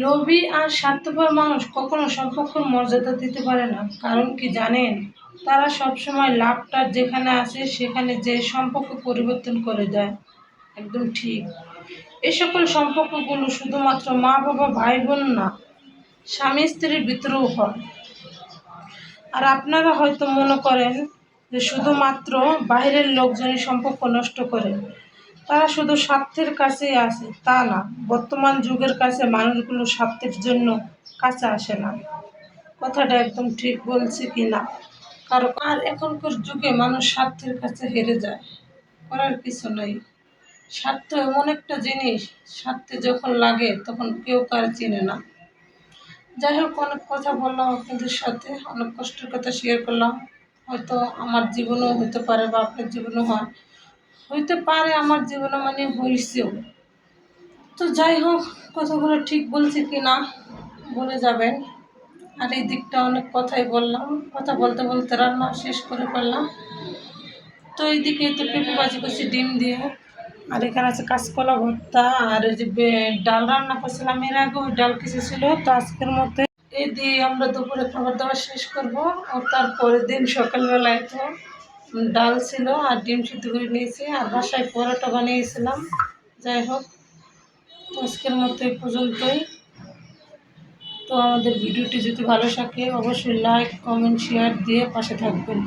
লোভী আর স্বার্থপর মানুষ কখনো সম্পর্কের মর্যাদা দিতে পারে না। কারণ কি জানেন, তারা সবসময় লাভটা যেখানে আসে সেখানে যে সম্পর্ক পরিবর্তন করে দেয়। একদম ঠিক। এই সকল সম্পর্কগুলো শুধুমাত্র মা বাবা ভাই বোন না, স্বামী স্ত্রীর ভিতরেও হয়। আর আপনারা হয়তো মনে করেন যে শুধুমাত্র বাইরের লোকজনই সম্পর্ক নষ্ট করে, তারা শুধু স্বার্থের কাছেই আসে, তা না। বর্তমান যুগের কাছে মানুষগুলো স্বার্থের জন্য কাছে আসে না। কথাটা একদম ঠিক বলছি কি না? কারণ আর এখনকার যুগে মানুষ স্বার্থের কাছে হেরে যায়, করার কিছু নেই। স্বার্থ এমন একটা জিনিস, স্বার্থে যখন লাগে তখন কেউ কার চিনে না। যাই হোক, অনেক কথা বললাম আপনাদের সাথে, অনেক কষ্টের কথা শেয়ার করলাম। হয়তো আমার জীবনেও হতে পারে বা আপনার জীবনেও হইতে পারে, আমার জীবনে মানে হয়েছেও। তো যাই হোক, কথাগুলো ঠিক বলছি কি না বলে যাবেন। আর এই দিকটা অনেক কথাই বললাম, কথা বলতে বলতে রান্না শেষ করে ফেললাম। তো এইদিকে তো পেঁপে ভাজি করছি ডিম দিয়ে, আর এখানে আছে কাঁচকলা ভর্তা, আর এই যে ডাল রান্না করছিলাম এর আগে, ওই ডাল কিছু ছিল। তো আজকের মধ্যে এই দিয়ে আমরা দুপুরে খাবার দাবার শেষ করব। আর তারপরের দিন সকালবেলায় তো ডাল ছিল আর ডিম সিদ্ধ করে নিয়েছি, আর বাসায় পরোটা বানিয়েছিলাম। যাই হোক, আজকের মতো এই পর্যন্তই। তো আমাদের ভিডিওটি যদি ভালো থাকে অবশ্যই লাইক কমেন্ট শেয়ার দিয়ে পাশে থাকবেন।